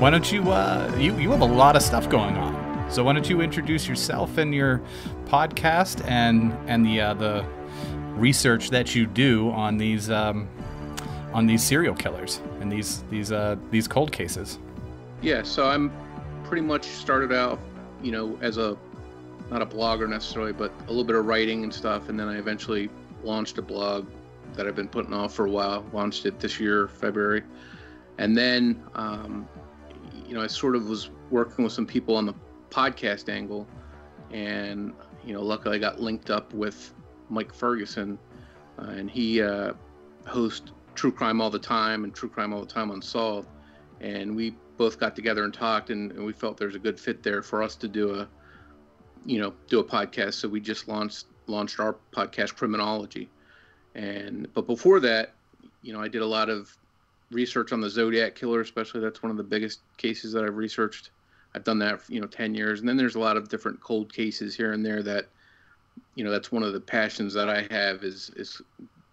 why don't you, you have a lot of stuff going on. So why don't you introduce yourself and your podcast and the research that you do on these serial killers and these cold cases? Yeah, so I'm pretty much started out, as not a blogger necessarily, but a little bit of writing and stuff, and then I eventually launched a blog that I've been putting off for a while. Launched it this year, February, and then I sort of was working with some people on the podcast angle, and luckily I got linked up with Mike Ferguson, and he hosts True Crime All the Time and True Crime All the Time Unsolved, and we both got together and talked, and we felt there's a good fit there for us to do a podcast. So we just launched our podcast, Criminology, but before that, I did a lot of research on the Zodiac killer, especially. That's one of the biggest cases that I've researched. I've done that for 10 years, and then there's a lot of different cold cases here and there that that's one of the passions that I have is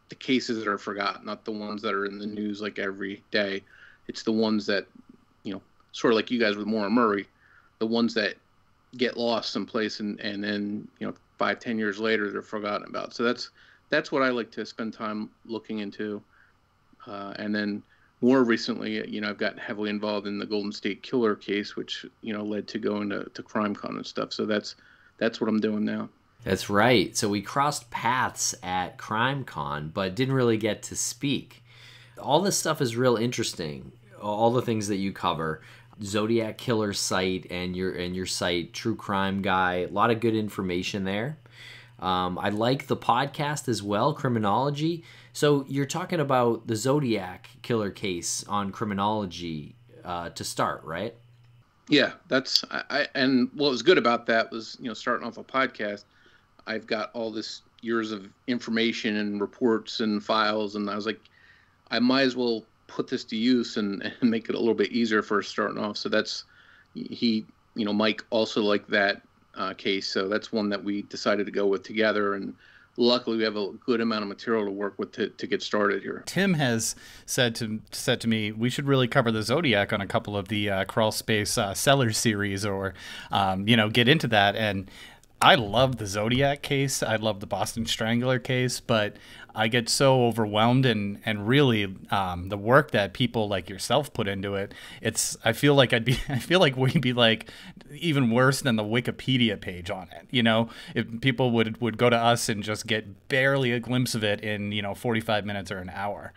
the cases that are forgotten, not the ones that are in the news like every day. It's the ones that sort of like you guys with Maura Murray, the ones that get lost someplace and then 5-10 years later they're forgotten about. So that's what I like to spend time looking into, and then more recently, I've gotten heavily involved in the Golden State Killer case, which led to going to CrimeCon and stuff. So that's what I'm doing now. That's right. So we crossed paths at CrimeCon, but didn't really get to speak. All this stuff is real interesting. All the things that you cover, Zodiac Killer site and your site, True Crime Guy, a lot of good information there. I like the podcast as well, Criminology. So you're talking about the Zodiac Killer case on Criminology to start, right? Yeah, and what was good about that was, starting off a podcast, I've got all this years of information and reports and files, and I was like, I might as well put this to use and make it a little bit easier for starting off. So that's, Mike also liked that case, so that's one that we decided to go with together, and luckily we have a good amount of material to work with to get started here. Tim has said to me we should really cover the Zodiac on a couple of the Crawlspace Cellar series, or get into that. And I love the Zodiac case. I love the Boston Strangler case, but I get so overwhelmed and really the work that people like yourself put into it. I feel like we'd be like even worse than the Wikipedia page on it. If people would go to us and just get barely a glimpse of it in 45 minutes or an hour.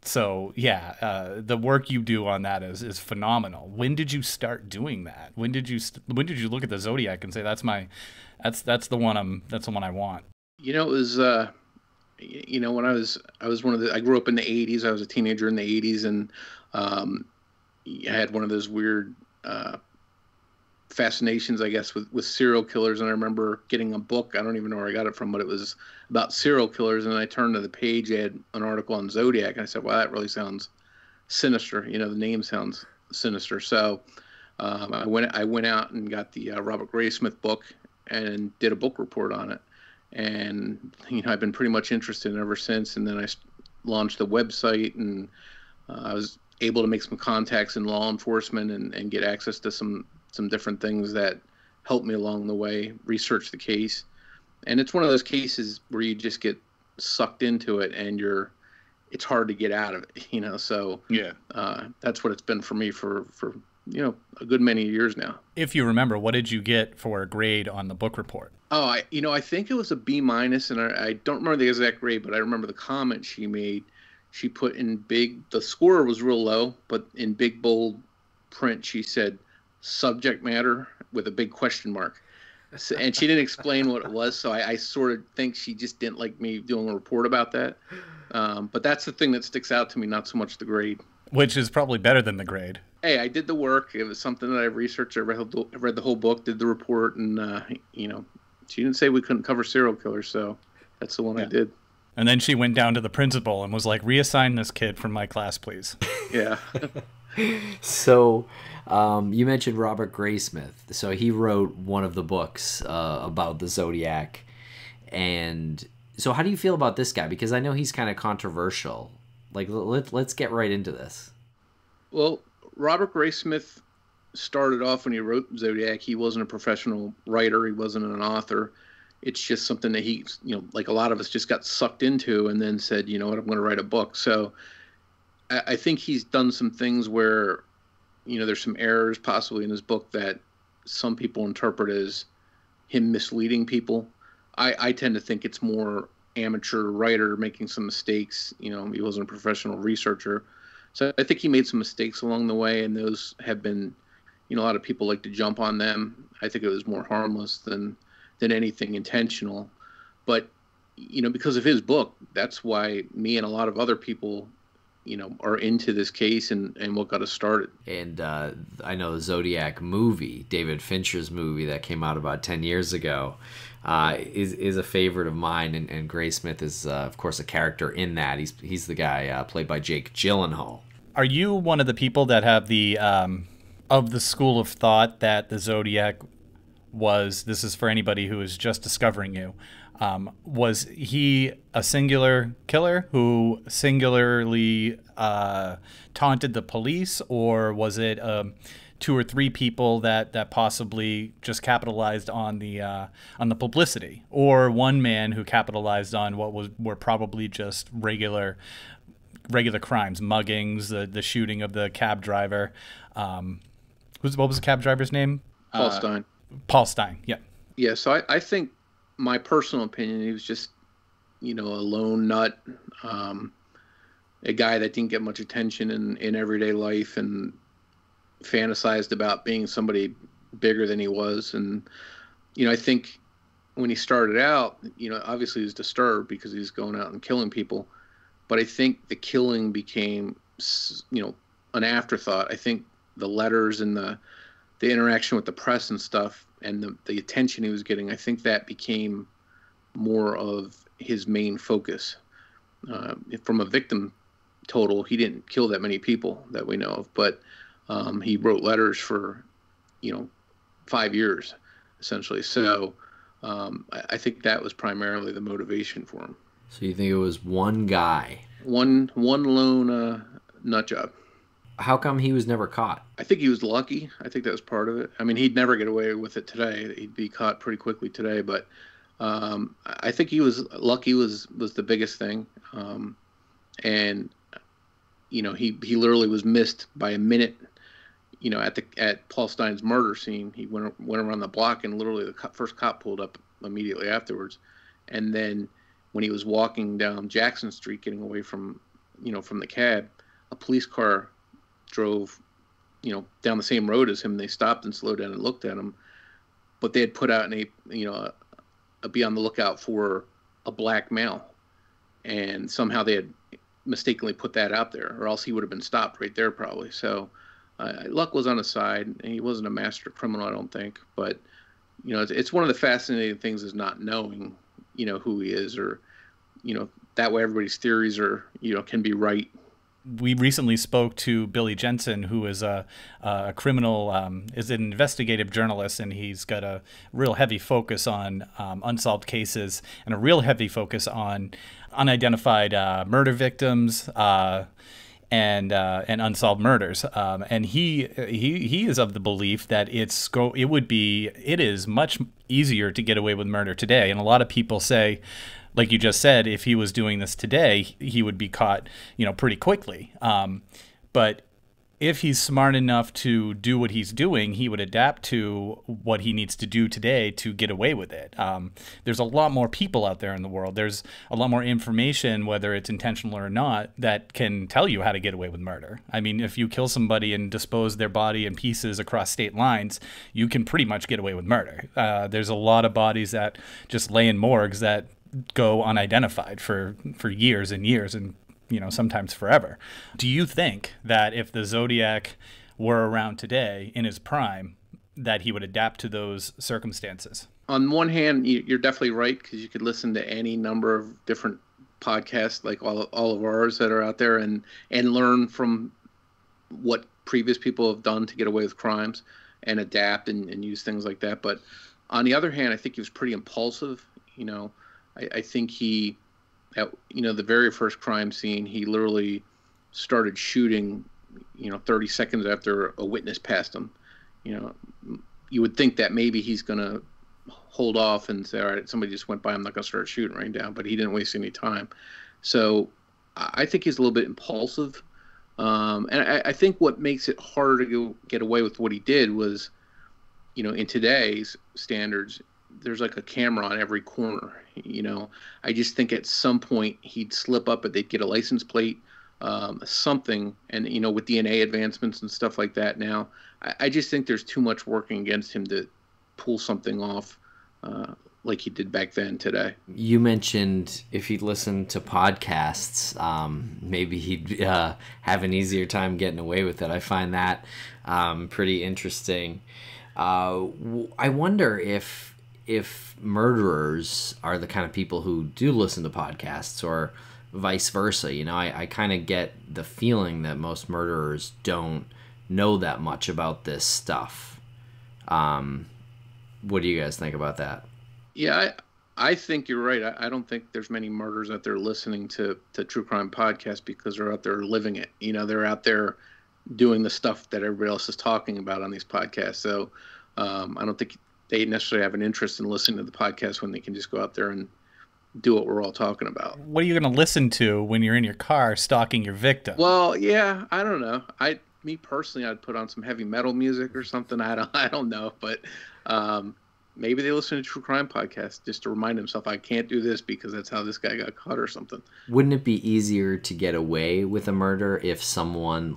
So yeah, the work you do on that is phenomenal. When did you start doing that? When did you look at the Zodiac and say that's the one I want? It was when I was I grew up in the 80s. I was a teenager in the 80s, and I had one of those weird fascinations, I guess, with serial killers. And I remember getting a book. I don't even know where I got it from, but it was about serial killers. And I turned to the page, it had an article on Zodiac, and I said, "Well, that really sounds sinister. The name sounds sinister." So I went out and got the Robert Graysmith book and did a book report on it. And I've been pretty much interested in it ever since. And then I launched the website, and I was able to make some contacts in law enforcement and get access to some different things that helped me along the way, research the case. And it's one of those cases where you just get sucked into it, and it's hard to get out of it, so yeah, that's what it's been for me for a good many years now. If you remember, what did you get for a grade on the book report? Oh, I think it was a B-, and I don't remember the exact grade, but I remember the comment she made. She put in the score was real low, but in big, bold print, she said, "subject matter," with a big question mark. So, and she didn't explain what it was, so I sort of think she just didn't like me doing a report about that. But that's the thing that sticks out to me, not so much the grade. Which is probably better than the grade. Hey, I did the work. It was something that I researched. I read the whole book, did the report, and she didn't say we couldn't cover serial killers, so that's the one I did. And then she went down to the principal and was like, "Reassign this kid from my class, please." Yeah. So you mentioned Robert Graysmith. So he wrote one of the books about the Zodiac. And so how do you feel about this guy? Because I know he's kind of controversial. Like, let's get right into this. Well, Robert Graysmith started off when he wrote Zodiac. He wasn't a professional writer. He wasn't an author. It's just something that he, like a lot of us, just got sucked into and then said, you know what, I'm going to write a book. So I think he's done some things where, there's some errors possibly in his book that some people interpret as him misleading people. I tend to think it's more amateur writer making some mistakes. He wasn't a professional researcher. So I think he made some mistakes along the way, and those have been, a lot of people like to jump on them. I think it was more harmless than anything intentional. But, because of his book, that's why me and a lot of other people, are into this case and what got us started. And I know the Zodiac movie, David Fincher's movie that came out about 10 years ago, is a favorite of mine. And Graysmith is, of course, a character in that. He's the guy played by Jake Gyllenhaal. Are you one of the people that have the of the school of thought that the Zodiac was, this is for anybody who is just discovering you, was he a singular killer who singularly taunted the police, or was it two or three people that possibly just capitalized on the publicity, or one man who capitalized on what were probably just regular crimes, muggings, the shooting of the cab driver. What was the cab driver's name? Paul Stein. Paul Stein, yeah. Yeah, so I think, my personal opinion, he was just, a lone nut, a guy that didn't get much attention in everyday life and fantasized about being somebody bigger than he was. And, I think when he started out, obviously he was disturbed because he's going out and killing people. But I think the killing became, an afterthought. I think the letters and the interaction with the press and stuff, and the attention he was getting, I think that became more of his main focus. From a victim total, he didn't kill that many people that we know of, but he wrote letters for, 5 years, essentially. So I think that was primarily the motivation for him. So you think it was one guy? One lone nut job. How come he was never caught? I think he was lucky. I think that was part of it. I mean, he'd never get away with it today. He'd be caught pretty quickly today. But I think he was lucky was the biggest thing. And he literally was missed by a minute. At Paul Stein's murder scene, he went around the block, and literally the first cop pulled up immediately afterwards. And then when he was walking down Jackson Street, getting away from the cab, a police car drove, down the same road as him. They stopped and slowed down and looked at him, but they had put out a be on the lookout for a black male, and somehow they had mistakenly put that out there, or else he would have been stopped right there probably. So luck was on his side, and he wasn't a master criminal, I don't think. But it's one of the fascinating things is not knowing, who he is, or that way everybody's theories are can be right. We recently spoke to Billy Jensen, who is a criminal, is an investigative journalist, and he's got a real heavy focus on unsolved cases and a real heavy focus on unidentified murder victims and unsolved murders. And he is of the belief that it is much easier to get away with murder today. And a lot of people say, like you just said, if he was doing this today, he would be caught, pretty quickly. But if he's smart enough to do what he's doing, he would adapt to what he needs to do today to get away with it. There's a lot more people out there in the world. There's a lot more information, whether it's intentional or not, that can tell you how to get away with murder. I mean, if you kill somebody and dispose their body in pieces across state lines, you can pretty much get away with murder. There's a lot of bodies that just lay in morgues that go unidentified for years and years, and sometimes forever. Do you think that if the Zodiac were around today in his prime, that he would adapt to those circumstances? On one hand, you're definitely right, because you could listen to any number of different podcasts, like all of ours that are out there, and learn from what previous people have done to get away with crimes and adapt and use things like that. But on the other hand, I think he was pretty impulsive. I think he, at the very first crime scene, he literally started shooting, 30 seconds after a witness passed him. You would think that maybe he's going to hold off and say, all right, somebody just went by, I'm not going to start shooting right now, but he didn't waste any time. So I think he's a little bit impulsive. And I think what makes it harder to get away with what he did was, in today's standards, there's like a camera on every corner. I just think at some point he'd slip up, but they'd get a license plate, something. And, with DNA advancements and stuff like that now, I just think there's too much working against him to pull something off like he did back then today. You mentioned if he'd listened to podcasts, maybe he'd have an easier time getting away with it. I find that pretty interesting. I wonder if murderers are the kind of people who do listen to podcasts, or vice versa. I kind of get the feeling that most murderers don't know that much about this stuff. What do you guys think about that? Yeah, I think you're right. I don't think there's many murderers out there listening to true crime podcasts because they're out there living it. They're out there doing the stuff that everybody else is talking about on these podcasts. So I don't think they necessarily have an interest in listening to the podcast when they can just go out there and do what we're all talking about. What are you going to listen to when you're in your car stalking your victim? Well, yeah, I don't know. Me personally, I'd put on some heavy metal music or something. I don't know, but maybe they listen to true crime podcasts just to remind themselves, I can't do this because that's how this guy got caught or something. Wouldn't it be easier to get away with a murder if someone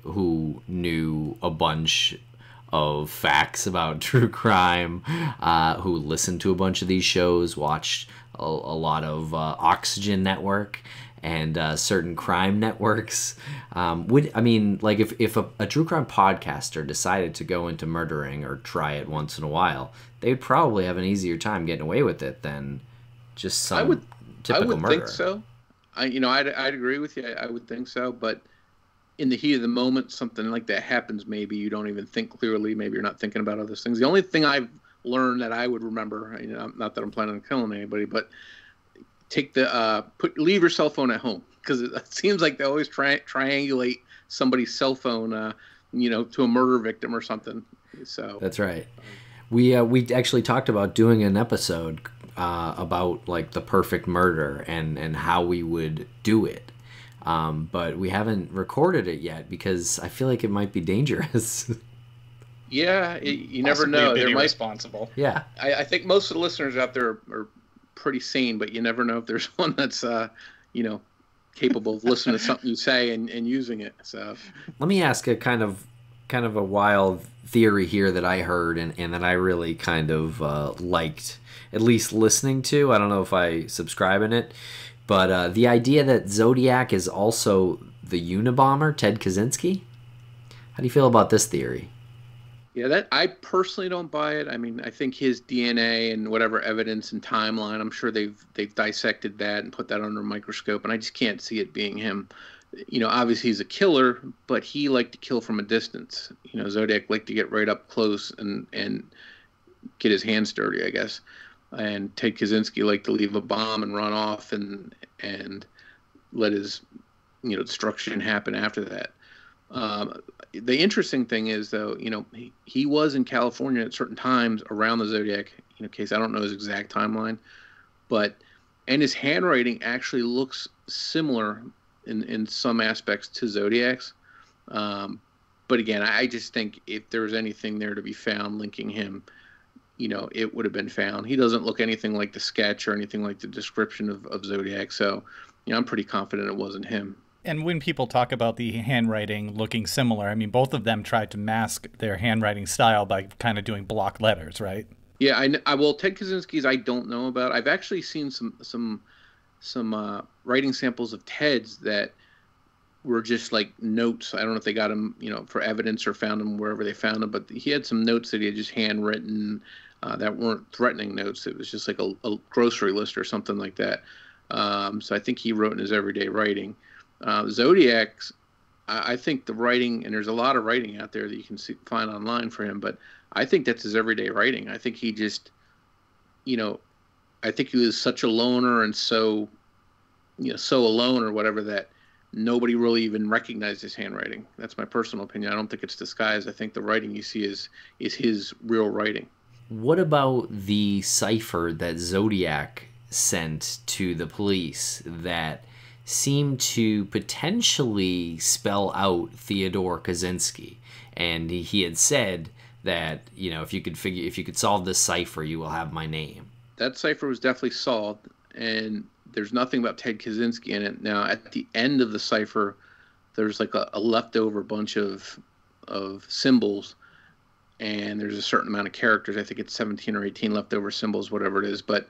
who knew a bunch of facts about true crime, who listened to a bunch of these shows, watched a lot of Oxygen Network and certain crime networks, if a true crime podcaster decided to go into murdering or try it once in a while, they'd probably have an easier time getting away with it than just some typical murderer. I would think so. I'd agree with you. I would think so, but in the heat of the moment, something like that happens. Maybe you don't even think clearly. Maybe you're not thinking about other things. The only thing I've learned that I would remember, not that I'm planning on killing anybody, but leave your cell phone at home, because it seems like they always triangulate somebody's cell phone, to a murder victim or something. So that's right. We actually talked about doing an episode about the perfect murder and how we would do it. But we haven't recorded it yet because I feel like it might be dangerous. Yeah, you never know. There might be responsible. Yeah, I think most of the listeners out there are pretty sane, but you never know if there's one that's capable of listening to something you say and using it. So let me ask a kind of a wild theory here that I heard and that I really kind of liked, at least listening to. I don't know if I subscribe in it, but the idea that Zodiac is also the Unabomber, Ted Kaczynski. How do you feel about this theory? Yeah, that I personally don't buy it. I mean, I think his DNA and whatever evidence and timeline, I'm sure they've dissected that and put that under a microscope, and I just can't see it being him. Obviously he's a killer, but he liked to kill from a distance. Zodiac liked to get right up close and get his hands dirty, I guess. And Ted Kaczynski liked to leave a bomb and run off and let his destruction happen after that. The interesting thing is, though, he was in California at certain times around the Zodiac case. I don't know his exact timeline, and his handwriting actually looks similar in some aspects to Zodiac's. But again, I just think if there was anything there to be found linking him, it would have been found. He doesn't look anything like the sketch or anything like the description of Zodiac. So, I'm pretty confident it wasn't him. And when people talk about the handwriting looking similar, I mean, both of them tried to mask their handwriting style by kind of doing block letters, right? Yeah, well, Ted Kaczynski's I don't know about. I've actually seen some writing samples of Ted's that were just like notes. I don't know if they got him, for evidence or found him wherever they found him, but he had some notes that he had just handwritten that weren't threatening notes. It was just like a grocery list or something like that. So I think he wrote in his everyday writing. Zodiac's, I think the writing, and there's a lot of writing out there that you can find online for him, but I think that's his everyday writing. I think he just, I think he was such a loner and so alone or whatever that nobody really even recognized his handwriting. That's my personal opinion. I don't think it's disguised. I think the writing you see is his real writing. What about the cipher that Zodiac sent to the police that seemed to potentially spell out Theodore Kaczynski? And he had said that, you know, if you could solve this cipher, you will have my name. That cipher was definitely solved, and there's nothing about Ted Kaczynski in it. Now, at the end of the cipher, there's like a leftover bunch of symbols, and there's a certain amount of characters. I think it's 17 or 18 leftover symbols, whatever it is. But,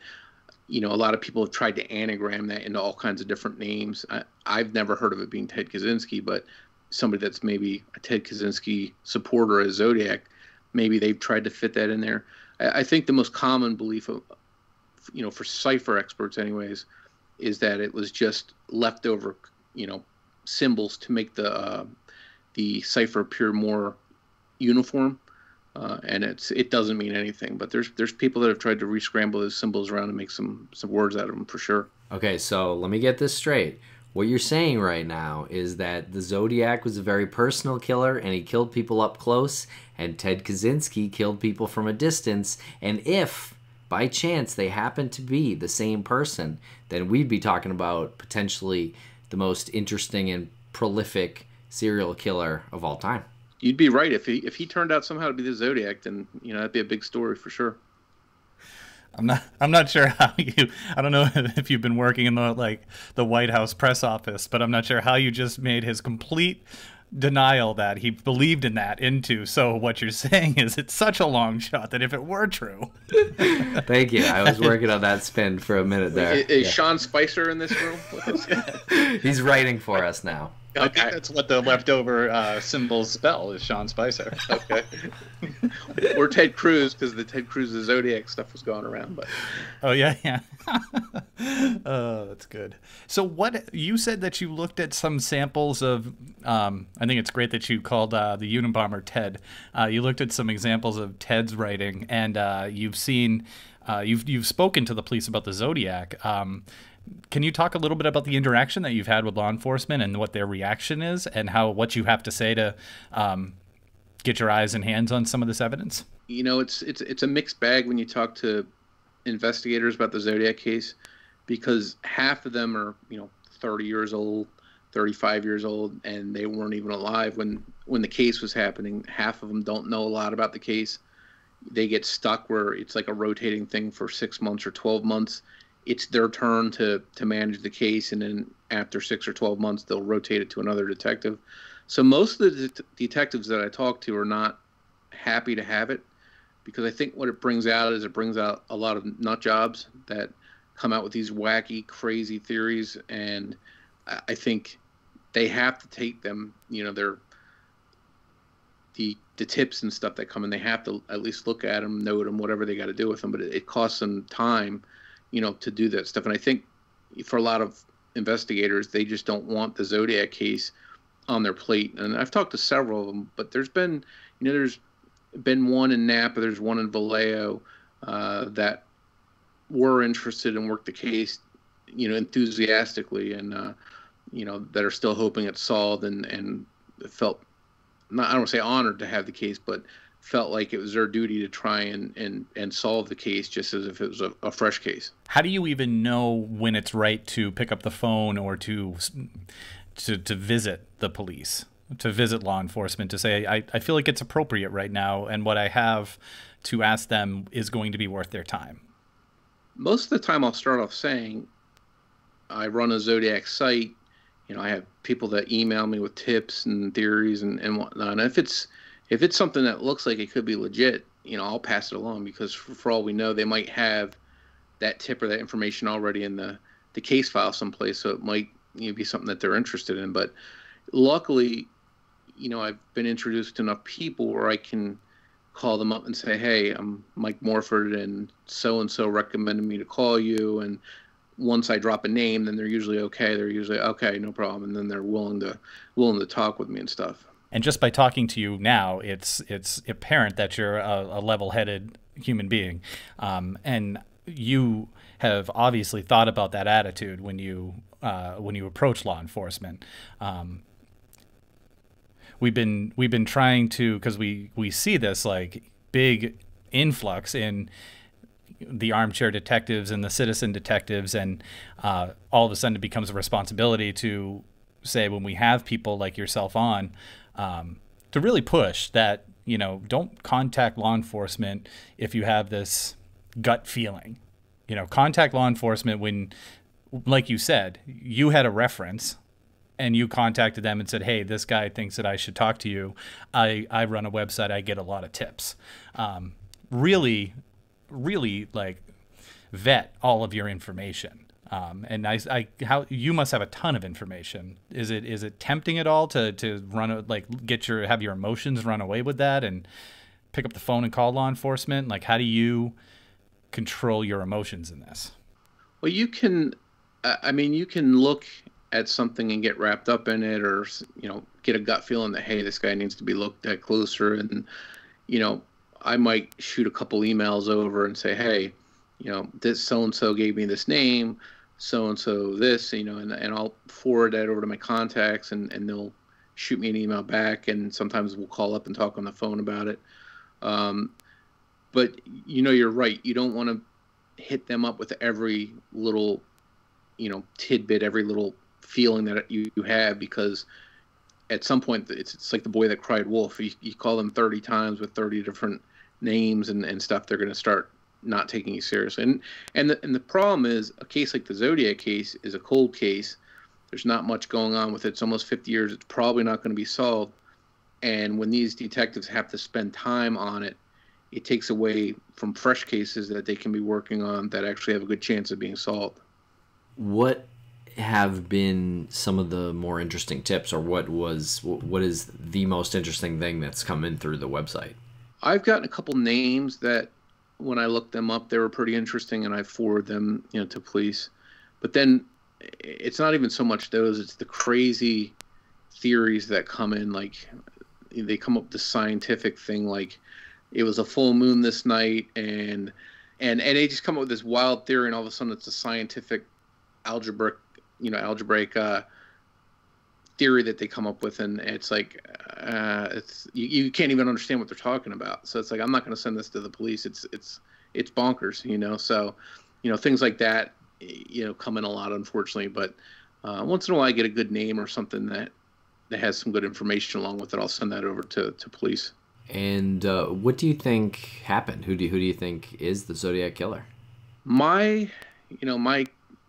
you know, a lot of people have tried to anagram that into all kinds of different names. I've never heard of it being Ted Kaczynski, but somebody that's maybe a Ted Kaczynski supporter as Zodiac, maybe they've tried to fit that in there. I think the most common belief of, you know, for cipher experts anyways, is that it was just leftover, you know, symbols to make the cipher appear more uniform. And it doesn't mean anything, but there's people that have tried to re-scramble those symbols around and make some words out of them for sure. Okay, so let me get this straight. What you're saying right now is that the Zodiac was a very personal killer, and he killed people up close, and Ted Kaczynski killed people from a distance, and if, by chance, they happen to be the same person, then we'd be talking about potentially the most interesting and prolific serial killer of all time. You'd be right. If he turned out somehow to be the Zodiac, then, you know, that'd be a big story for sure. I'm not sure how I don't know if you've been working in the White House press office, but I'm not sure how you just made his complete denial that he believed in that into. So what you're saying is it's such a long shot that if it were true. Thank you. I was working on that spin for a minute there. Is Sean Spicer in this room? He's writing for us now. I think that's what the leftover symbols spell, is Sean Spicer. Okay. Or Ted Cruz, because the Ted Cruz the Zodiac stuff was going around. But oh yeah. Oh, that's good. So what you said that you looked at some samples of. I think it's great that you called the Unabomber Ted. You looked at some examples of Ted's writing, and you've seen. You've spoken to the police about the Zodiac. Can you talk a little bit about the interaction that you've had with law enforcement and what their reaction is, and what you have to say to get your eyes and hands on some of this evidence? You know, it's a mixed bag when you talk to investigators about the Zodiac case, because half of them are, you know, 30 years old, 35 years old, and they weren't even alive when the case was happening. Half of them don't know a lot about the case. They get stuck where it's like a rotating thing for 6 months or 12 months. It's their turn to manage the case, and then after 6 or 12 months, they'll rotate it to another detective. So most of the detectives that I talk to are not happy to have it, because I think what it brings out is it brings out a lot of nut jobs that come out with these wacky, crazy theories, and I think they have to take them. You know, they're the tips and stuff that come in. They have to at least look at them, note them, whatever they got to do with them. But it costs them time, you know, to do that stuff. And I think for a lot of investigators, they just don't want the Zodiac case on their plate. And I've talked to several of them, but there's been one in Napa, there's one in Vallejo that were interested and worked the case, you know, enthusiastically, and you know, that are still hoping it's solved, and felt, I don't want to say honored to have the case, but felt like it was their duty to try and solve the case just as if it was a fresh case. How do you even know when it's right to pick up the phone or to visit the police, to visit law enforcement, to say, I feel like it's appropriate right now, and what I have to ask them is going to be worth their time? Most of the time I'll start off saying, I run a Zodiac site. You know, I have people that email me with tips and theories and whatnot. And if it's something that looks like it could be legit, you know, I'll pass it along, because for all we know, they might have that tip or that information already in the case file someplace. So it might, you know, be something that they're interested in. But luckily, you know, I've been introduced to enough people where I can call them up and say, hey, I'm Mike Morford, and so recommended me to call you. And once I drop a name, then they're usually okay. They're usually okay, no problem. And then they're willing to talk with me and stuff. And just by talking to you now, it's apparent that you're a level-headed human being. And you have obviously thought about that attitude when you approach law enforcement. We've been trying to, because we see this like big influx in the armchair detectives and the citizen detectives, and all of a sudden it becomes a responsibility to say, when we have people like yourself on, to really push that, don't contact law enforcement if you have this gut feeling. Contact law enforcement when, like you said, you had a reference and you contacted them and said, hey, this guy thinks that I should talk to you. I run a website. I get a lot of tips. Really like vet all of your information. And how you must have a ton of information. Is it tempting at all to have your emotions run away with that and pick up the phone and call law enforcement? Like, how do you control your emotions in this? Well, you can look at something and get wrapped up in it, or get a gut feeling that, hey, this guy needs to be looked at closer. And I might shoot a couple emails over and say, hey, this so-and-so gave me this name, so-and-so this, and I'll forward that over to my contacts, and they'll shoot me an email back, and sometimes we'll call up and talk on the phone about it. But you're right. You don't want to hit them up with every little, tidbit, every little feeling that you have, because at some point it's like the boy that cried wolf. You call them 30 times with 30 different names and stuff, they're going to start not taking you seriously. And the problem is, a case like the Zodiac case is a cold case. There's not much going on with it. It's almost 50 years. It's probably not going to be solved. And when these detectives have to spend time on it, it takes away from fresh cases that they can be working on that actually have a good chance of being solved. What have been some of the more interesting tips, or what is the most interesting thing that's come in through the website? I've gotten a couple names that, when I looked them up, they were pretty interesting, and I forward them, to police. But then it's not even so much those; it's the crazy theories that come in. Like, they come up with this scientific thing, like it was a full moon this night, and they just come up with this wild theory, and all of a sudden it's a scientific algebraic theory that they come up with, and it's like you can't even understand what they're talking about. So it's like, I'm not going to send this to the police. It's bonkers, So things like that come in a lot, unfortunately. But once in a while I get a good name or something that has some good information along with it. I'll send that over to police. And what do you think happened? Who do you think is the Zodiac killer? My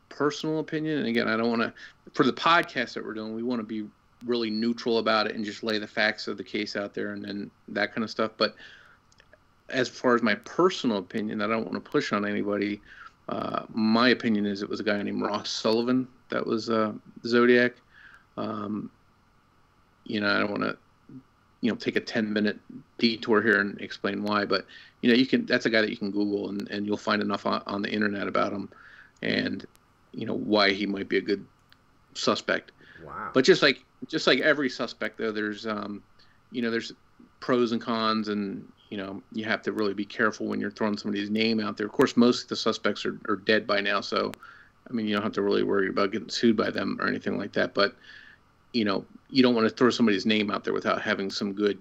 personal opinion, and again, I don't want to, for the podcast that we're doing, we want to be really neutral about it and just lay the facts of the case out there and then that kind of stuff. But as far as my personal opinion, I don't want to push on anybody. My opinion is it was a guy named Ross Sullivan that was Zodiac. I don't want to take a 10-minute detour here and explain why, but that's a guy that you can Google, and you'll find enough on the internet about him, and why he might be a good suspect. Wow. But just like every suspect, though, there's there's pros and cons, and you have to really be careful when you're throwing somebody's name out there. Of course, most of the suspects are dead by now, so you don't have to really worry about getting sued by them or anything like that. But you don't want to throw somebody's name out there without having some good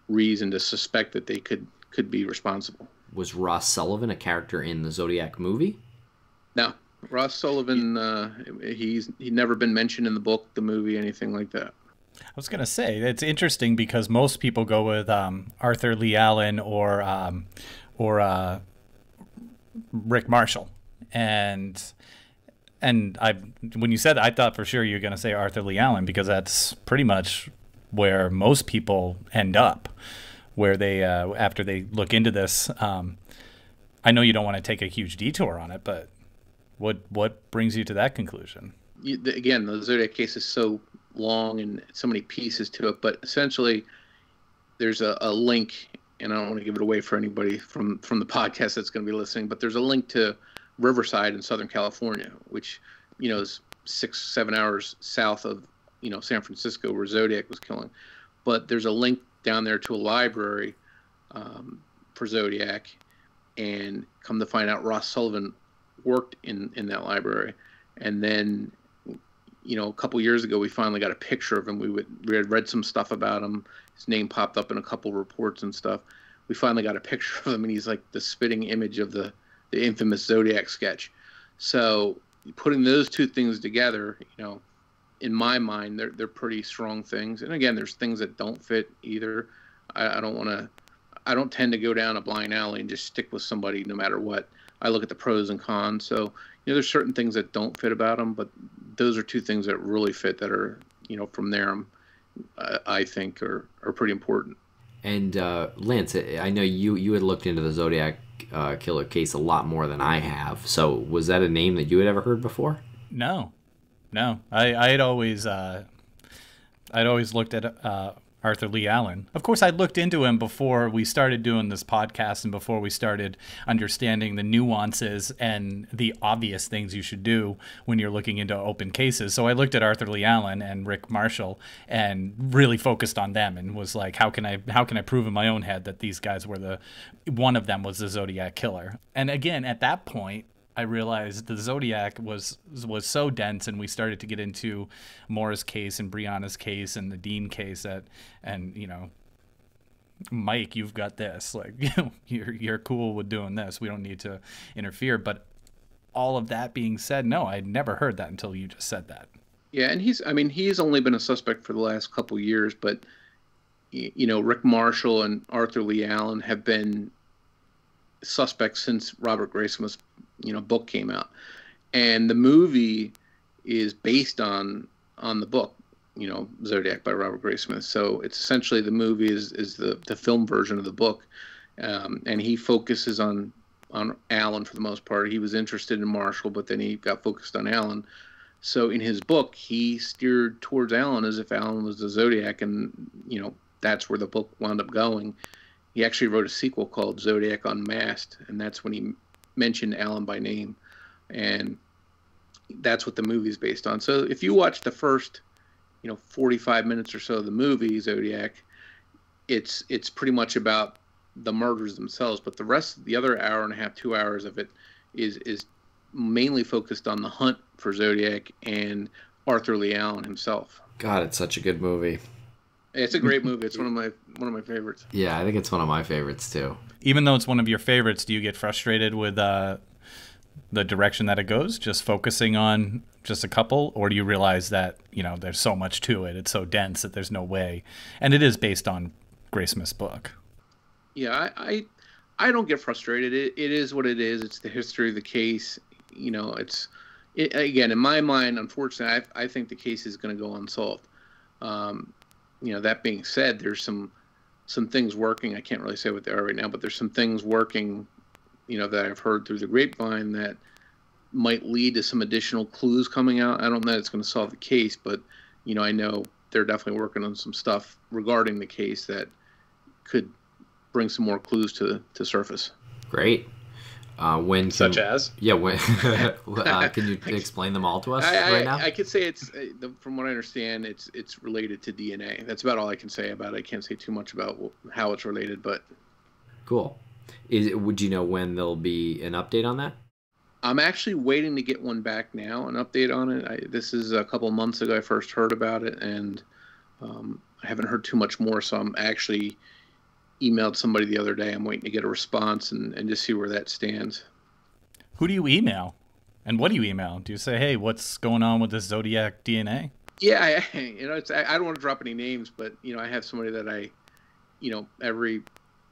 reason to suspect that they could be responsible. Was Ross Sullivan a character in the Zodiac movie? No, Ross Sullivan, he's never been mentioned in the book, the movie, anything like that. I was going to say, it's interesting because most people go with Arthur Lee Allen or Rick Marshall. And when you said that, I thought for sure you were going to say Arthur Lee Allen, because that's pretty much where most people end up, where they after they look into this. I know you don't want to take a huge detour on it, but what brings you to that conclusion? Again, the Zodiac case is so long and so many pieces to it, but essentially there's a link, and I don't want to give it away for anybody from the podcast that's going to be listening, but there's a link to Riverside in Southern California, which is 6-7 hours south of San Francisco, where Zodiac was killing. But there's a link down there to a library for Zodiac, and come to find out Ross Sullivan worked in that library. And then, a couple years ago, we finally got a picture of him. We had read some stuff about him. His name popped up in a couple reports and stuff. We finally got a picture of him, and he's like the spitting image of the infamous Zodiac sketch. So putting those two things together, in my mind, they're pretty strong things. And again, there's things that don't fit either. I don't tend to go down a blind alley and just stick with somebody no matter what. I look at the pros and cons. So, there's certain things that don't fit about them, but those are two things that really fit that are, from there, I think are pretty important. And Lance, I know you had looked into the Zodiac killer case a lot more than I have. So was that a name that you had ever heard before? No. I'd always looked at Arthur Lee Allen. Of course, I looked into him before we started doing this podcast and before we started understanding the nuances and the obvious things you should do when you're looking into open cases. So I looked at Arthur Lee Allen and Rick Marshall and really focused on them and was like, how can I prove in my own head that these guys were one of them was the Zodiac killer? And again, at that point, I realized the Zodiac was so dense, and we started to get into Moore's case and Brianna's case and the Dean case Mike, you've got this, like, you're cool with doing this. We don't need to interfere. But all of that being said, no, I'd never heard that until you just said that. Yeah, and he's only been a suspect for the last couple of years, but Rick Marshall and Arthur Lee Allen have been suspects since Robert Graysmith's book came out, and the movie is based on the book, Zodiac by Robert Graysmith. So it's essentially the movie is the film version of the book, and he focuses on Allen for the most part. He was interested in Marshall, but then he got focused on Allen. So in his book, he steered towards Allen as if Allen was the Zodiac, and that's where the book wound up going. He actually wrote a sequel called Zodiac Unmasked, and that's when he mentioned Allen by name, and that's what the movie's based on. So if you watch the first 45 minutes or so of the movie Zodiac, it's pretty much about the murders themselves, but the other hour and a half, 2 hours of it is mainly focused on the hunt for Zodiac and Arthur Lee Allen himself. God, it's such a good movie. It's a great movie. It's one of my favorites. Yeah, I think it's one of my favorites too. Even though it's one of your favorites, do you get frustrated with the direction that it goes, just focusing on just a couple, or do you realize that there's so much to it, it's so dense that there's no way, and it is based on Graysmith's book? Yeah, I don't get frustrated. It is what it is. It's the history of the case. Again, in my mind, unfortunately, I think the case is going to go unsolved. That being said, there's some things working. I can't really say what they are right now, but there's some things working, that I've heard through the grapevine that might lead to some additional clues coming out. I don't know that it's going to solve the case, but, I know they're definitely working on some stuff regarding the case that could bring some more clues to surface. Great. Such as? Yeah, can you explain them all to us right now? I could say it's, from what I understand, it's related to DNA. That's about all I can say about it. I can't say too much about how it's related, but... Cool. Would you know when there'll be an update on that? I'm actually waiting to get one back now, an update on it. This is a couple months ago I first heard about it, and I haven't heard too much more, so I'm actually... emailed somebody the other day. I'm waiting to get a response and just see where that stands. Who do you email? And what do you email? Do you say, hey, what's going on with this Zodiac DNA? Yeah, I don't want to drop any names, but, I have somebody that I, every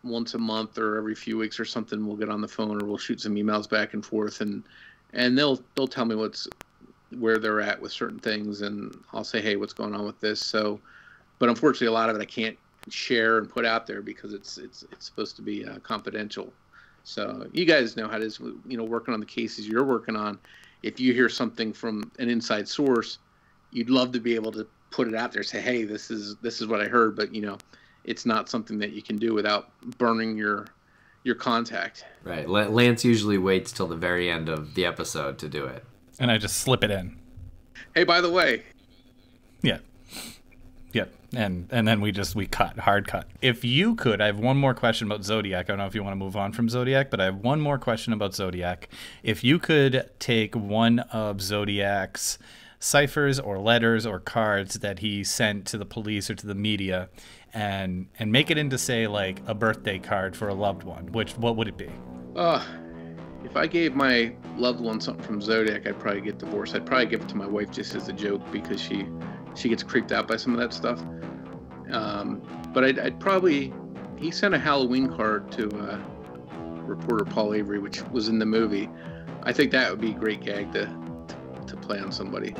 once a month or every few weeks or something, we'll get on the phone or we'll shoot some emails back and forth, and they'll tell me where they're at with certain things, and I'll say, hey, what's going on with this? So, but unfortunately, a lot of it I can't share and put out there because it's supposed to be confidential. So you guys know how it is, working on the cases you're working on. If you hear something from an inside source, you'd love to be able to put it out there, say, hey, this is what I heard, but it's not something that you can do without burning your contact. Right. Lance usually waits till the very end of the episode to do it. And I just slip it in. Hey, by the way. Yeah. Yep. And then we cut, hard cut. If you could, I have one more question about Zodiac. I don't know if you want to move on from Zodiac, but I have one more question about Zodiac. If you could take one of Zodiac's ciphers or letters or cards that he sent to the police or to the media and make it into, say, like a birthday card for a loved one, what would it be? If I gave my loved one something from Zodiac, I'd probably get divorced. I'd probably give it to my wife just as a joke because she gets creeped out by some of that stuff. But I'd probably, he sent a Halloween card to reporter Paul Avery, which was in the movie. I think that would be a great gag to play on somebody.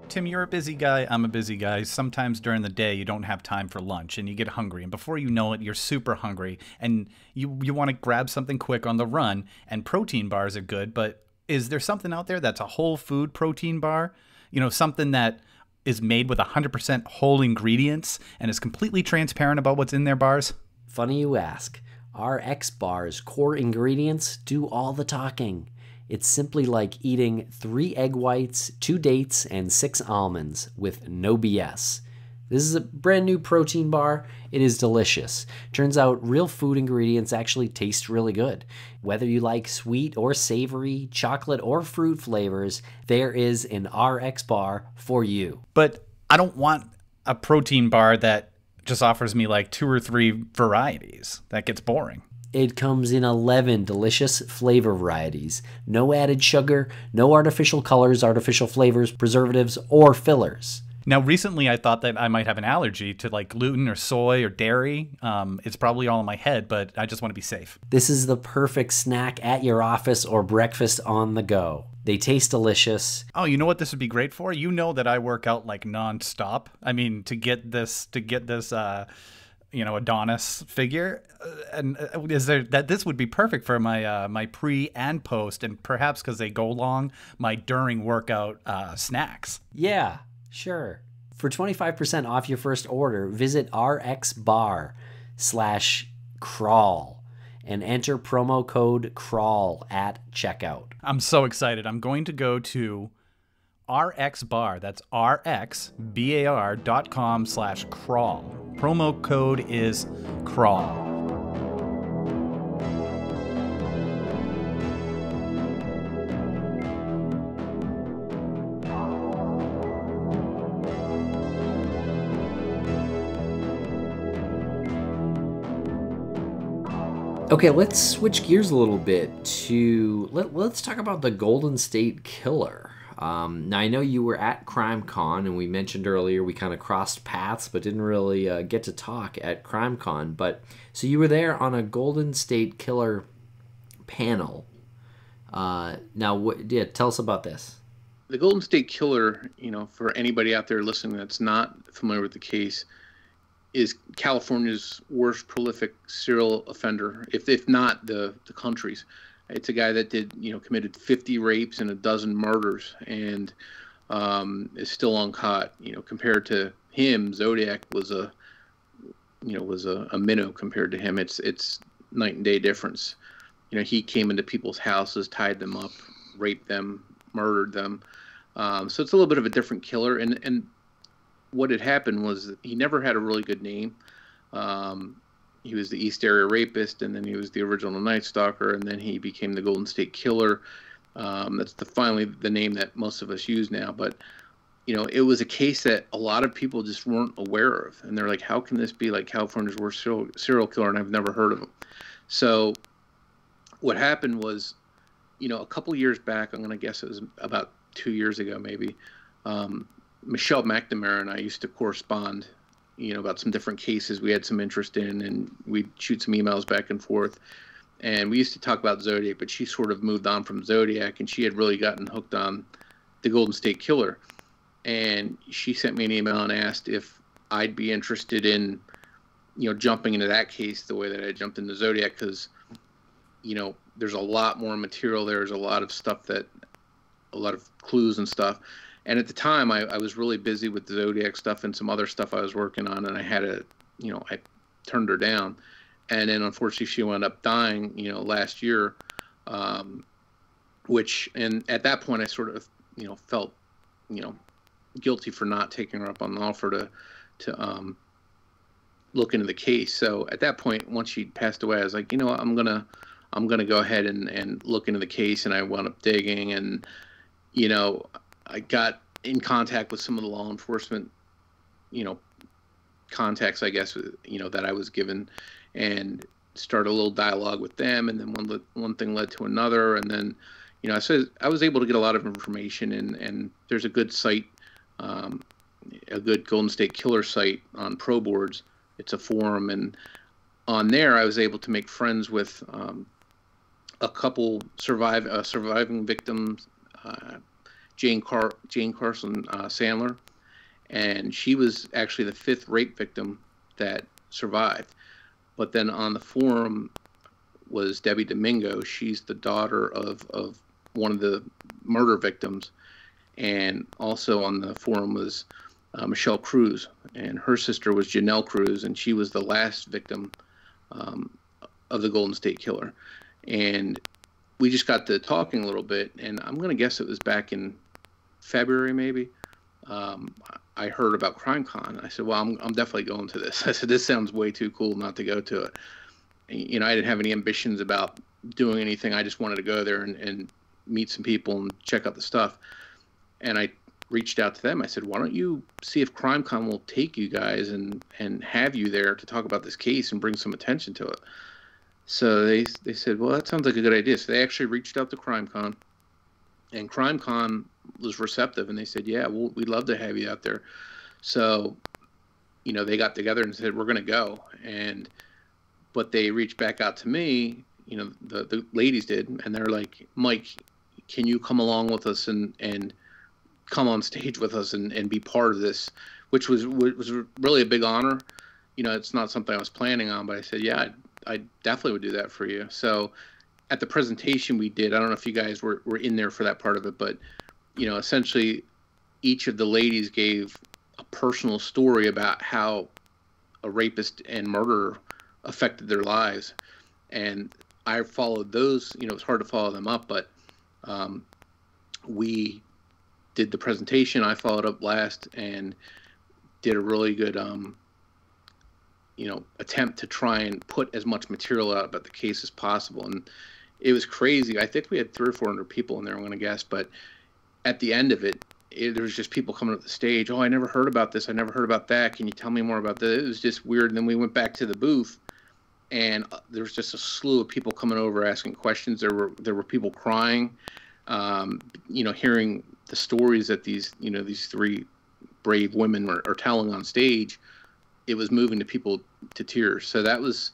Tim, you're a busy guy. I'm a busy guy. Sometimes during the day, you don't have time for lunch and you get hungry. And before you know it, you're super hungry and you want to grab something quick on the run. And protein bars are good. But is there something out there that's a whole food protein bar? You know, something that is made with 100% whole ingredients and is completely transparent about what's in their bars? Funny you ask. RX Bar's core ingredients do all the talking. It's simply like eating 3 egg whites, 2 dates, and 6 almonds with no BS. This is a brand new protein bar. It is delicious. Turns out real food ingredients actually taste really good. Whether you like sweet or savory, chocolate or fruit flavors, there is an RX bar for you. But I don't want a protein bar that just offers me like 2 or 3 varieties. That gets boring. It comes in 11 delicious flavor varieties. No added sugar, no artificial colors, artificial flavors, preservatives, or fillers. Now, recently I thought that I might have an allergy to like gluten or soy or dairy. It's probably all in my head, but I just want to be safe. This is the perfect snack at your office or breakfast on the go. They taste delicious. Oh, you know what this would be great for? You know that I work out like nonstop. I mean, to get this Adonis figure, and is there that this would be perfect for my my pre and post, and perhaps because they go long, my during workout snacks. Yeah, sure. For 25% off your first order, visit rxbar/crawl and enter promo code crawl at checkout. I'm so excited. I'm going to go to RXBar, that's rxbar.com/crawl. Promo code is crawl. Okay, let's switch gears a little bit to let's talk about the Golden State Killer. Now, I know you were at CrimeCon, and we mentioned earlier we kind of crossed paths, but didn't really get to talk at CrimeCon. But so you were there on a Golden State Killer panel. Now, tell us about this. The Golden State Killer, for anybody out there listening that's not familiar with the case, is California's worst prolific serial offender, if not the country's. It's a guy that committed 50 rapes and 12 murders and is still uncaught. Compared to him, Zodiac was a minnow compared to him. It's night and day difference. He came into people's houses, tied them up, raped them, murdered them. So it's a little bit of a different killer. And what had happened was he never had a really good name. He was the East Area Rapist, and then he was the original Night Stalker, and then he became the Golden State Killer. That's finally the name that most of us use now. But, it was a case that a lot of people just weren't aware of. And they're like, how can this be like California's worst serial killer? And I've never heard of him. So what happened was, a couple years back, I'm going to guess it was about 2 years ago maybe, Michelle McNamara and I used to correspond about some different cases we had some interest in, and we'd shoot some emails back and forth. And we used to talk about Zodiac, but she sort of moved on from Zodiac, and she had really gotten hooked on the Golden State Killer. And she sent me an email and asked if I'd be interested in, jumping into that case the way that I jumped into Zodiac, because, there's a lot more material there. There's a lot of stuff a lot of clues and stuff. And at the time, I was really busy with the Zodiac stuff and some other stuff I was working on, and I had I turned her down. And then unfortunately she wound up dying, last year, and at that point I sort of, felt, guilty for not taking her up on the offer to look into the case. So at that point, once she passed away, I was like, I'm gonna go ahead and look into the case. And I wound up digging, and I got in contact with some of the law enforcement, contacts, I guess, that I was given, and start a little dialogue with them. And then one thing led to another, and then so I was able to get a lot of information, and there's a good site, a good Golden State Killer site on Pro Boards. It's a forum, and on there I was able to make friends with a couple surviving victims, Jane Carson Sandler, and she was actually the 5th rape victim that survived. But then on the forum was Debbie Domingo. She's the daughter of one of the murder victims, and also on the forum was Michelle Cruz, and her sister was Janelle Cruz, and she was the last victim of the Golden State Killer. And we just got to talking a little bit, and I'm going to guess it was back in February maybe. I heard about CrimeCon. I said, well, I'm definitely going to this. I said, this sounds way too cool not to go to it. I didn't have any ambitions about doing anything. I just wanted to go there and meet some people and check out the stuff. And I reached out to them. I said, why don't you see if CrimeCon will take you guys and have you there to talk about this case and bring some attention to it. So they said, well, that sounds like a good idea. So they actually reached out to CrimeCon, and CrimeCon was receptive, and they said, yeah, we'd love to have you out there. So, they got together and said, we're going to go. But they reached back out to me, the ladies did, and they're like, Mike, can you come along with us and come on stage with us and be part of this, which was really a big honor. It's not something I was planning on, but I said, yeah, I definitely would do that for you. So at the presentation we did, I don't know if you guys were in there for that part of it, but, essentially each of the ladies gave a personal story about how a rapist and murderer affected their lives. And I followed those. It was hard to follow them up, but we did the presentation. I followed up last and did a really good attempt to try and put as much material out about the case as possible. And it was crazy. I think we had 300 or 400 people in there, I'm going to guess, but at the end of it, there was just people coming up the stage. Oh, I never heard about this. I never heard about that. Can you tell me more about that? It was just weird. And then we went back to the booth, and there was just a slew of people coming over asking questions. There were people crying, hearing the stories that these 3 brave women are telling on stage. It was moving to people to tears. So that was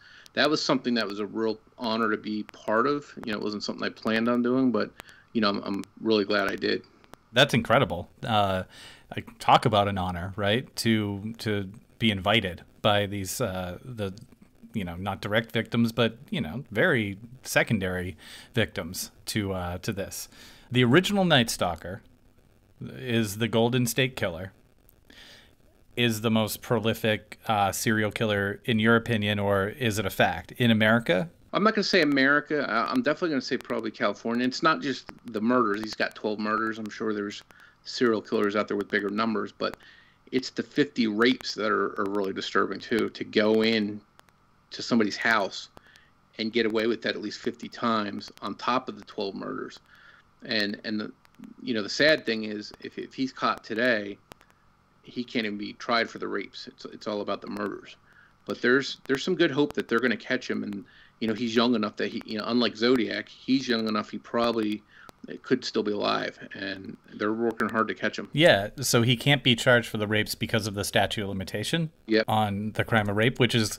something that was a real honor to be part of. It wasn't something I planned on doing, but I'm really glad I did. That's incredible. I talk about an honor, right? To be invited by these not direct victims, but very secondary victims to this. The original Night Stalker is the Golden State Killer. Is the most prolific serial killer in your opinion, or is it a fact in America? I'm not going to say America. I'm definitely going to say probably California. It's not just the murders. He's got 12 murders. I'm sure there's serial killers out there with bigger numbers, but it's the 50 rapes that are really disturbing too. To go in to somebody's house and get away with that at least 50 times on top of the 12 murders. And the sad thing is if he's caught today, he can't even be tried for the rapes. It's all about the murders. But there's some good hope that they're going to catch him. And he's young enough that he, unlike Zodiac, he's young enough he probably could still be alive, and they're working hard to catch him. Yeah, so he can't be charged for the rapes because of the statute of limitation. Yep. On the crime of rape, which is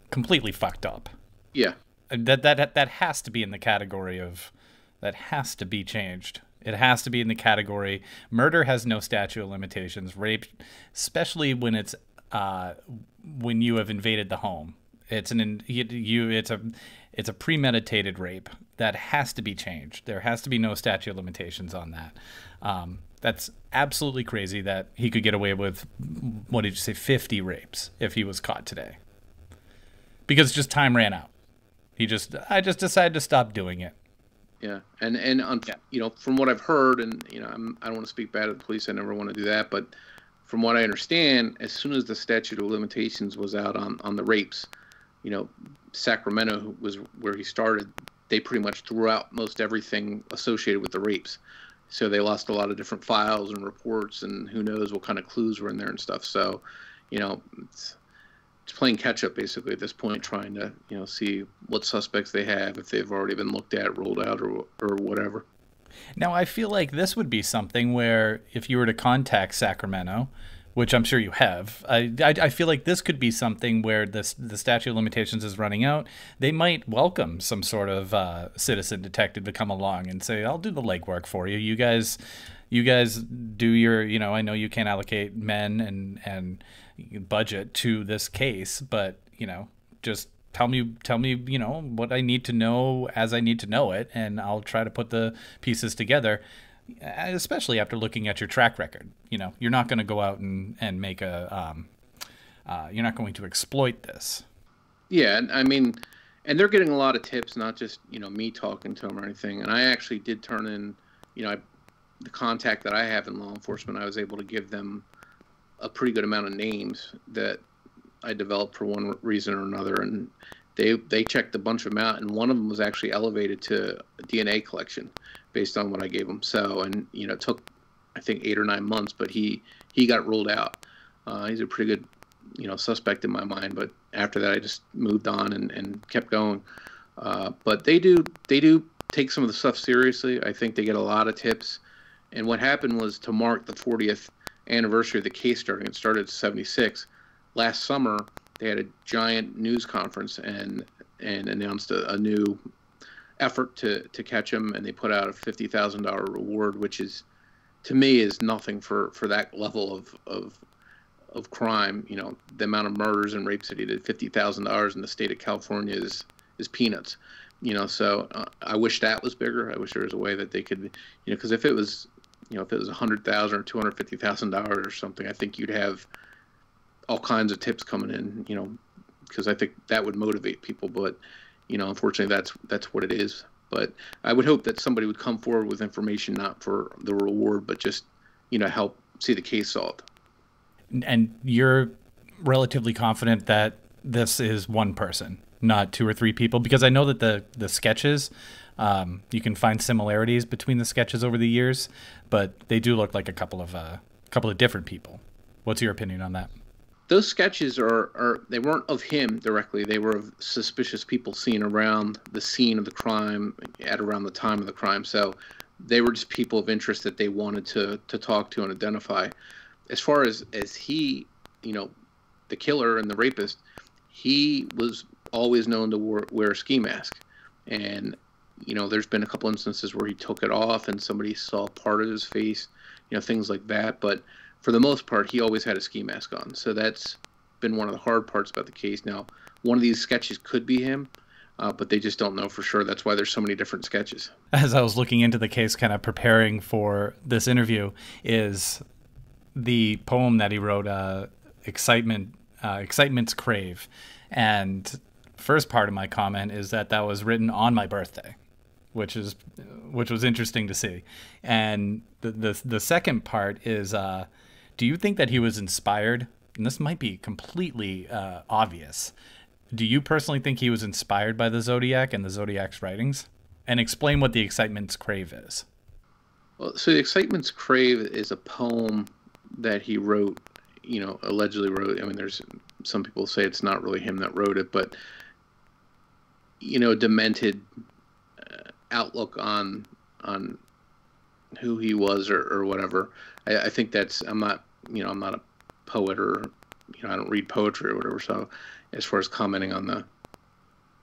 completely fucked up. Yeah. That has to be in the category of, that has to be changed. It has to be in the category, murder has no statute of limitations. Rape, especially when it's when you have invaded the home. It's a premeditated rape. That has to be changed. There has to be no statute of limitations on that. That's absolutely crazy that he could get away with, what did you say, 50 rapes if he was caught today. because just time ran out. I just decided to stop doing it. Yeah, and you know, from what I've heard, and you know, I don't want to speak bad of the police. I never want to do that, but from what I understand, as soon as the statute of limitations was out on the rapes, you know, Sacramento was where he started. They pretty much threw out most everything associated with the rapes, so they lost a lot of different files and reports, and who knows what kind of clues were in there and stuff. So, you know, it's playing catch up basically at this point, trying to, you know, see what suspects they have, if they've already been looked at, rolled out, or whatever. Now, I feel like this would be something where if you were to contact Sacramento, which I'm sure you have, I feel like this could be something where the statute of limitations is running out. They might welcome some sort of citizen detective to come along and say, I'll do the legwork for you. You guys do your, you know, I know you can't allocate men and budget to this case, but, you know, just tell me, you know, what I need to know as I need to know it, and I'll try to put the pieces together, especially after looking at your track record. You know, you're not going to go out and make a, you're not going to exploit this. Yeah, I mean, and they're getting a lot of tips, not just, you know, me talking to them or anything. And I actually did turn in, you know, the contact that I have in law enforcement, I was able to give them a pretty good amount of names that I developed for one reason or another, and they checked a bunch of them out, and one of them was actually elevated to a DNA collection based on what I gave him. So, and you know, it took I think 8 or 9 months, but he got ruled out. He's a pretty good, you know, suspect in my mind, but after that I just moved on and kept going. But they do take some of the stuff seriously. I think they get a lot of tips. And what happened was, to mark the 40th anniversary of the case starting, it started in 76. Last summer, they had a giant news conference and announced a new effort to catch him, and they put out a $50,000 reward, which is, to me, is nothing for that level of crime. You know, the amount of murders and rapes that he did, $50,000 in the state of California is peanuts. You know, so I wish that was bigger. I wish there was a way that they could, you know, because if it was, you know, if it was $100,000 or $250,000 or something, I think you'd have all kinds of tips coming in, you know, because I think that would motivate people. But, you know, unfortunately, that's what it is. But I would hope that somebody would come forward with information, not for the reward, but just, you know, help see the case solved. And you're relatively confident that this is one person, not 2 or 3 people? Because I know that the sketches, you can find similarities between the sketches over the years, but they do look like a couple of different people. What's your opinion on that? Those sketches they weren't of him directly. They were of suspicious people seen around the scene of the crime at around the time of the crime. So they were just people of interest that they wanted to talk to and identify. As far as he, you know, the killer and the rapist, he was always known to wear a ski mask. And, you know, there's been a couple instances where he took it off and somebody saw part of his face, you know, things like that. But for the most part, he always had a ski mask on. So that's been one of the hard parts about the case. Now, one of these sketches could be him, but they just don't know for sure. That's why there's so many different sketches. As I was looking into the case, kind of preparing for this interview, is the poem that he wrote, Excitement's Crave. And first part of my comment is that was written on my birthday, which was interesting to see. And the second part is, do you think that he was inspired? And this might be completely obvious. Do you personally think he was inspired by the Zodiac and the Zodiac's writings? And explain what the Excitement's Crave is. Well, so the Excitement's Crave is a poem that he wrote, you know, allegedly wrote. I mean, there's some people say it's not really him that wrote it, but, you know, demented outlook on who he was or whatever. I think that's, I'm not a poet, or, you know, I don't read poetry or whatever. So as far as commenting on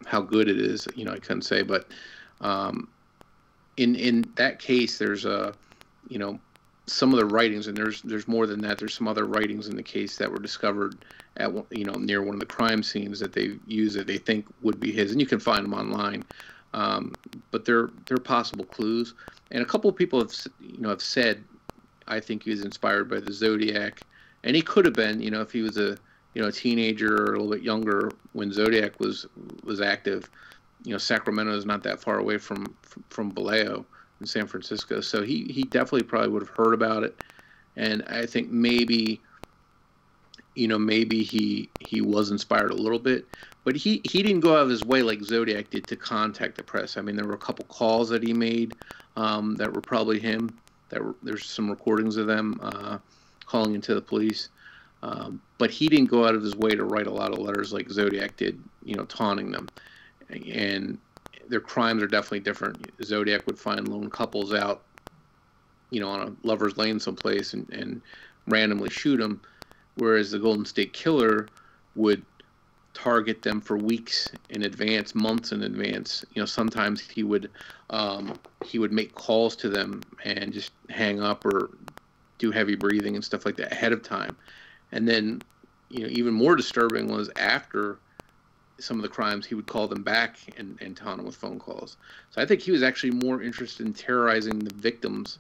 how good it is, you know, I couldn't say. But in that case, there's you know, some of the writings, and there's more than that. There's some other writings in the case that were discovered at, you know, near one of the crime scenes that they use that they think would be his, and you can find them online. But they're possible clues, and a couple of people have said, I think he was inspired by the Zodiac, and he could have been, you know, if he was a teenager or a little bit younger when Zodiac was active. Sacramento is not that far away from Vallejo in San Francisco, so he definitely probably would have heard about it, and I think maybe he was inspired a little bit, but he didn't go out of his way like Zodiac did to contact the press. I mean, there were a couple calls that he made that were probably him. There's some recordings of them calling into the police, but he didn't go out of his way to write a lot of letters like Zodiac did, taunting them. And their crimes are definitely different. Zodiac would find lone couples out, on a lover's lane someplace and randomly shoot them, whereas the Golden State Killer would target them for weeks in advance, months in advance. Sometimes he would make calls to them and just hang up or do heavy breathing and stuff like that ahead of time. And then, even more disturbing was after some of the crimes, he would call them back and taunt them with phone calls. So I think he was actually more interested in terrorizing the victims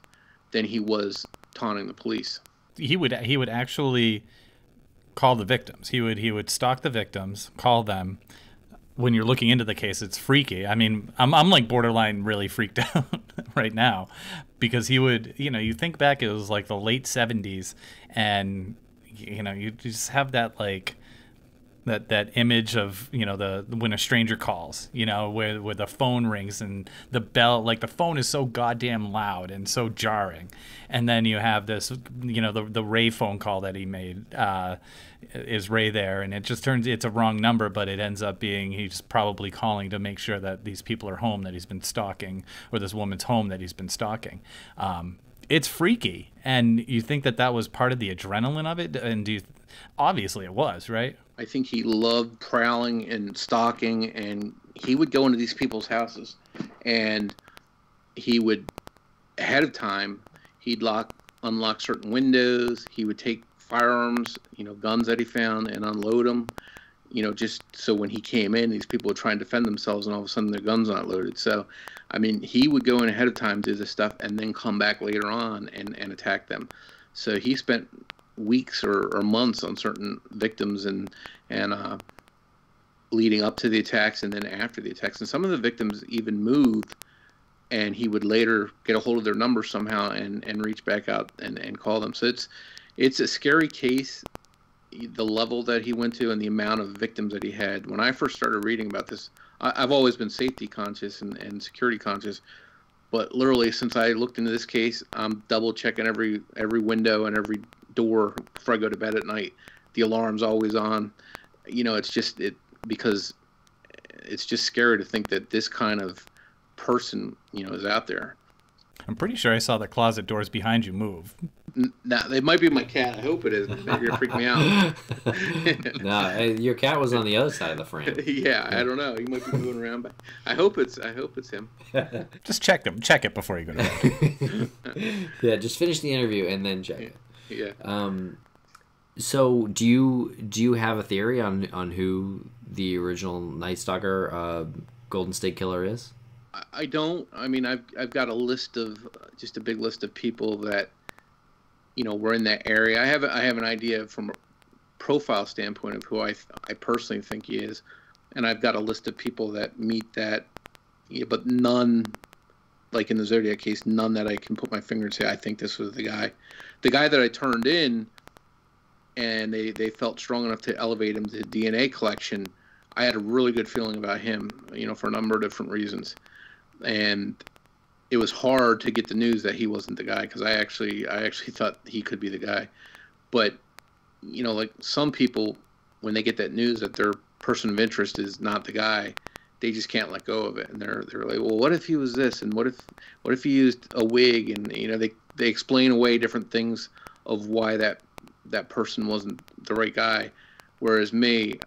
than he was taunting the police. He would actually call the victims. He would stalk the victims, call them. When you're looking into the case, it's freaky. I mean, I'm like borderline really freaked out right now, because he would, you think back, it was like the late 70s, and you just have that like that image of when a stranger calls, where the phone rings and the bell, like the phone is so goddamn loud and so jarring, and then you have this the Ray phone call that he made, is Ray there, and it just turns, it's a wrong number, but it ends up being he's probably calling to make sure that these people are home that he's been stalking, or this woman's home that he's been stalking. It's freaky, and you think that was part of the adrenaline of it, and obviously it was, right? I think he loved prowling and stalking, and he would go into these people's houses, and he would, ahead of time, he'd unlock certain windows. He would take firearms, guns that he found, and unload them, just so when he came in, these people would try and defend themselves, and all of a sudden their gun's not loaded. So, I mean, he would go in ahead of time, do this stuff, and then come back later on and attack them. So he spent weeks or months on certain victims and leading up to the attacks and then after the attacks. And some of the victims even moved, and he would later get a hold of their number somehow and reach back out and call them. So it's a scary case, the level that he went to and the amount of victims that he had. When I first started reading about this, I've always been safety conscious and security conscious, but literally since I looked into this case, I'm double checking every window and every door before I go to bed at night. The alarm's always on. Because it's just scary to think that this kind of person, is out there. I'm pretty sure I saw the closet doors behind you move. Now, it might be my cat. I hope it is. Maybe it'll freak me out. No, your cat was on the other side of the frame. Yeah, I don't know. He might be moving around, but I hope it's him. Just check it before you go to bed. Yeah, just finish the interview and then check it. Yeah. So do you have a theory on who the original Night Stalker Golden State Killer is? I don't. I mean, I've got a list of just a big list of people that were in that area. I have an idea from a profile standpoint of who I personally think he is, and I've got a list of people that meet that, but none, like in the Zodiac case, none that I can put my finger and say I think this was the guy. The guy that I turned in, and they felt strong enough to elevate him to DNA collection. I had a really good feeling about him, for a number of different reasons. And it was hard to get the news that he wasn't the guy, because I actually thought he could be the guy. But, like some people, when they get that news that their person of interest is not the guy, they just can't let go of it. And they're like, well, what if he was this? And what if he used a wig? And, they explain away different things of why that person wasn't the right guy. Whereas me,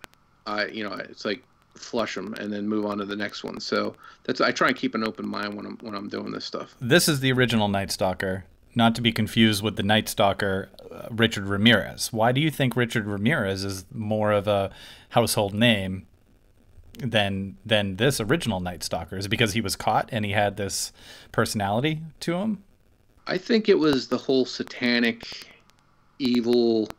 it's like flush them and then move on to the next one. So I try and keep an open mind when I'm doing this stuff. This is the original Night Stalker, not to be confused with the Night Stalker Richard Ramirez. Why do you think Richard Ramirez is more of a household name than this original Night Stalker? Is it because he was caught and he had this personality to him? I think it was the whole satanic, evil,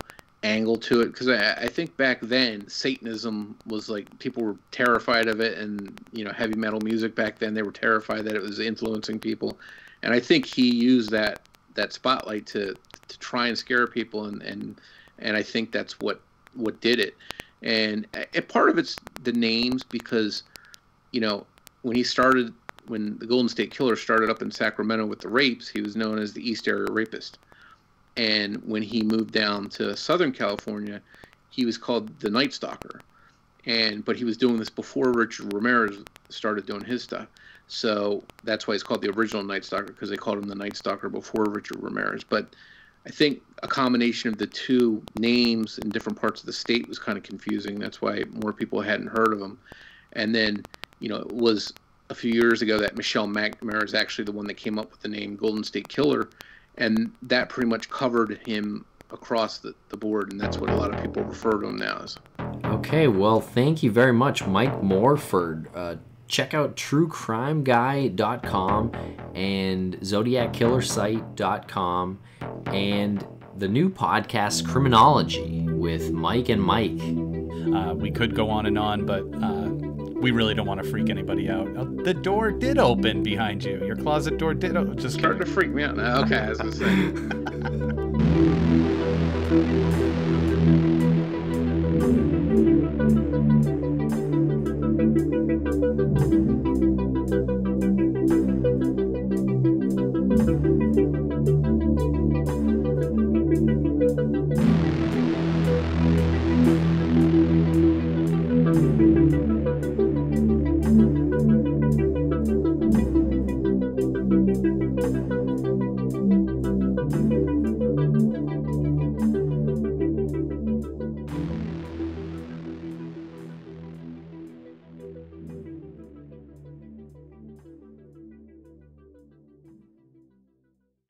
angle to it, because I think back then Satanism was like, people were terrified of it, and heavy metal music back then, they were terrified that it was influencing people, and I think he used that spotlight to try and scare people, and I think that's what did it. And part of it's the names, because when the Golden State Killer started up in Sacramento with the rapes, he was known as the East Area Rapist. And when he moved down to Southern California, he was called the Night Stalker. But he was doing this before Richard Ramirez started doing his stuff. So that's why he's called the original Night Stalker, because they called him the Night Stalker before Richard Ramirez. But I think a combination of the two names in different parts of the state was kind of confusing. That's why more people hadn't heard of him. And then, it was a few years ago that Michelle McNamara is actually the one that came up with the name Golden State Killer. And that pretty much covered him across the board. And that's what a lot of people refer to him now as. Okay, well, thank you very much, Mike Morford. Check out truecrimeguy.com and zodiackillersite.com and the new podcast Criminology with Mike and Mike. We could go on and on, but we really don't want to freak anybody out. The door did open behind you. Your closet door did open. Just starting to freak me out now. Okay, I was going to say.